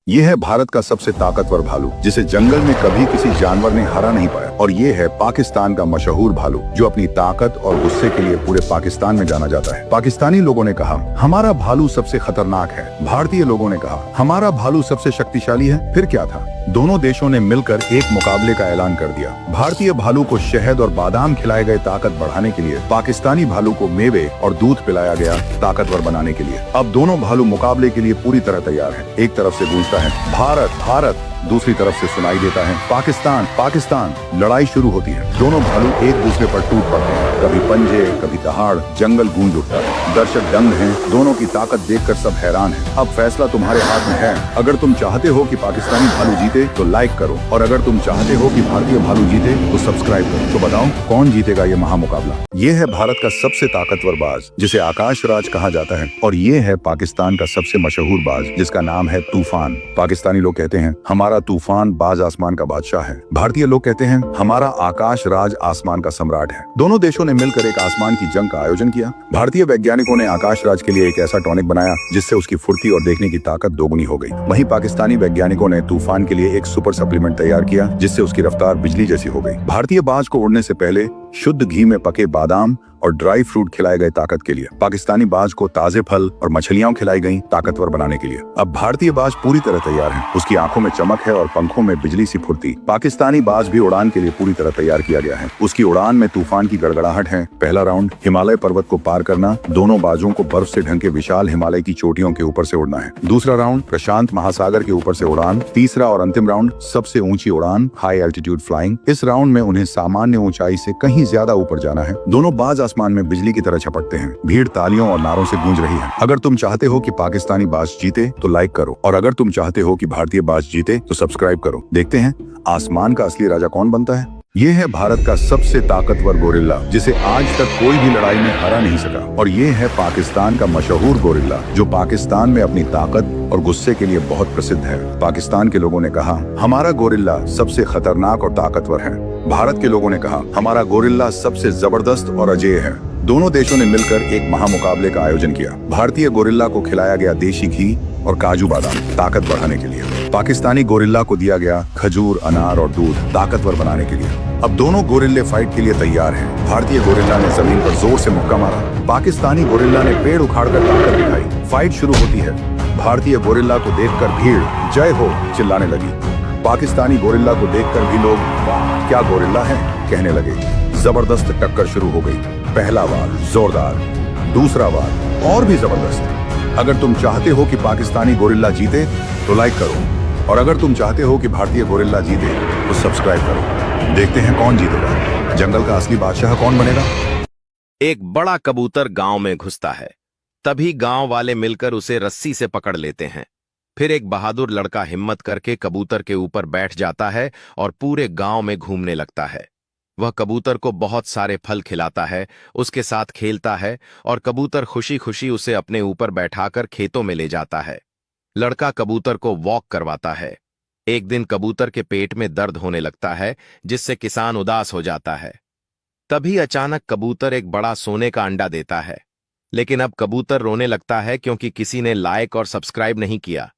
ये है भारत का सबसे ताकतवर भालू जिसे जंगल में कभी किसी जानवर ने हरा नहीं पाया। और ये है पाकिस्तान का मशहूर भालू जो अपनी ताकत और गुस्से के लिए पूरे पाकिस्तान में जाना जाता है। पाकिस्तानी लोगों ने कहा हमारा भालू सबसे खतरनाक है। भारतीय लोगों ने कहा हमारा भालू सबसे शक्तिशाली है। फिर क्या था? दोनों देशों ने मिलकर एक मुकाबले का ऐलान कर दिया। भारतीय भालू को शहद और बादाम खिलाए गए ताकत बढ़ाने के लिए, पाकिस्तानी भालू को मेवे और दूध पिलाया गया ताकतवर बनाने के लिए। अब दोनों भालू मुकाबले के लिए पूरी तरह तैयार हैं। एक तरफ से गूंजता है भारत भारत, दूसरी तरफ से सुनाई देता है पाकिस्तान पाकिस्तान। लड़ाई शुरू होती है। दोनों भालू एक दूसरे पर टूट पड़ते हैं। कभी पंजे, कभी दहाड़, जंगल गूंज उठता है। दर्शक दंग हैं। दोनों की ताकत देखकर सब हैरान हैं। अब फैसला तुम्हारे हाथ में है। अगर तुम चाहते हो कि पाकिस्तानी भालू जीते तो लाइक करो, और अगर तुम चाहते हो कि भारतीय भालू जीते तो सब्सक्राइब करो। तो बताओ कौन जीतेगा ये महामुकाबला? ये है भारत का सबसे ताकतवर बाज जिसे आकाश राज कहा जाता है, और ये है पाकिस्तान का सबसे मशहूर बाज जिसका नाम है तूफान। पाकिस्तानी लोग कहते हैं हमारा तूफान बाज आसमान का बादशाह है। भारतीय लोग कहते हैं हमारा आकाश राज आसमान का सम्राट है। दोनों देशों ने मिलकर एक आसमान की जंग का आयोजन किया। भारतीय वैज्ञानिकों ने आकाश राज के लिए एक ऐसा टॉनिक बनाया जिससे उसकी फुर्ती और देखने की ताकत दोगुनी हो गई। वहीं पाकिस्तानी वैज्ञानिकों ने तूफान के लिए एक सुपर सप्लीमेंट तैयार किया जिससे उसकी रफ्तार बिजली जैसी हो गई। भारतीय बाज को उड़ने से पहले शुद्ध घी में पके बादाम और ड्राई फ्रूट खिलाए गए ताकत के लिए। पाकिस्तानी बाज को ताजे फल और मछलियां खिलाई गईं ताकतवर बनाने के लिए। अब भारतीय बाज पूरी तरह तैयार है। उसकी आंखों में चमक है और पंखों में बिजली सी फुर्ती। पाकिस्तानी बाज भी उड़ान के लिए पूरी तरह तैयार किया गया है। उसकी उड़ान में तूफान की गड़गड़ाहट है। पहला राउंड हिमालय पर्वत को पार करना। दोनों बाजों को बर्फ से ढंके विशाल हिमालय की चोटियों के ऊपर से उड़ना है। दूसरा राउंड प्रशांत महासागर के ऊपर से उड़ान। तीसरा और अंतिम राउंड सबसे ऊंची उड़ान, हाई एल्टीट्यूड फ्लाइंग। इस राउंड में उन्हें सामान्य ऊंचाई से कहीं ज्यादा ऊपर जाना है। दोनों बाज आसमान में बिजली की तरह छपकते हैं। भीड़ तालियों और नारों से गूंज रही है। अगर तुम चाहते हो कि पाकिस्तानी बाज जीते तो लाइक करो, और अगर तुम चाहते हो कि भारतीय बाज जीते तो सब्सक्राइब करो। देखते हैं आसमान का असली राजा कौन बनता है। ये है भारत का सबसे ताकतवर गोरिल्ला जिसे आज तक कोई भी लड़ाई में हरा नहीं सका, और ये है पाकिस्तान का मशहूर गोरिल्ला जो पाकिस्तान में अपनी ताकत और गुस्से के लिए बहुत प्रसिद्ध है। पाकिस्तान के लोगों ने कहा हमारा गोरिल्ला सबसे खतरनाक और ताकतवर है। भारत के लोगों ने कहा हमारा गोरिल्ला सबसे जबरदस्त और अजेय है। दोनों देशों ने मिलकर एक महामुकाबले का आयोजन किया। भारतीय गोरिल्ला को खिलाया गया देशी घी और काजू बादाम ताकत बढ़ाने के लिए। पाकिस्तानी गोरिल्ला को दिया गया खजूर, अनार और दूध ताकतवर बनाने के लिए। अब दोनों गोरिल्ले फाइट के लिए तैयार हैं। भारतीय गोरिल्ला ने जमीन पर जोर से मुक्का मारा। पाकिस्तानी गोरिल्ला ने पेड़ उखाड़कर ताकत दिखाई। फाइट शुरू होती है। भारतीय गोरिल्ला को देखकर भीड़ जय हो चिल्लाने लगी। पाकिस्तानी गोरिल्ला को देखकर भी लोग वाह क्या गोरिल्ला है कहने लगे। जबरदस्त टक्कर शुरू हो गई। पहला वार जोरदार, दूसरा वार और भी जबरदस्त। अगर तुम चाहते हो कि पाकिस्तानी गोरिल्ला जीते तो लाइक करो, और अगर तुम चाहते हो कि भारतीय गोरिल्ला जीते तो सब्सक्राइब करो। देखते हैं कौन जीतेगा। जंगल का असली बादशाह कौन बनेगा? एक बड़ा कबूतर गांव में घुसता है। तभी गांव वाले मिलकर उसे रस्सी से पकड़ लेते हैं। फिर एक बहादुर लड़का हिम्मत करके कबूतर के ऊपर बैठ जाता है और पूरे गांव में घूमने लगता है। वह कबूतर को बहुत सारे फल खिलाता है, उसके साथ खेलता है, और कबूतर खुशी खुशी उसे अपने ऊपर बैठाकर खेतों में ले जाता है। लड़का कबूतर को वॉक करवाता है। एक दिन कबूतर के पेट में दर्द होने लगता है जिससे किसान उदास हो जाता है। तभी अचानक कबूतर एक बड़ा सोने का अंडा देता है। लेकिन अब कबूतर रोने लगता है क्योंकि किसी ने लाइक और सब्सक्राइब नहीं किया।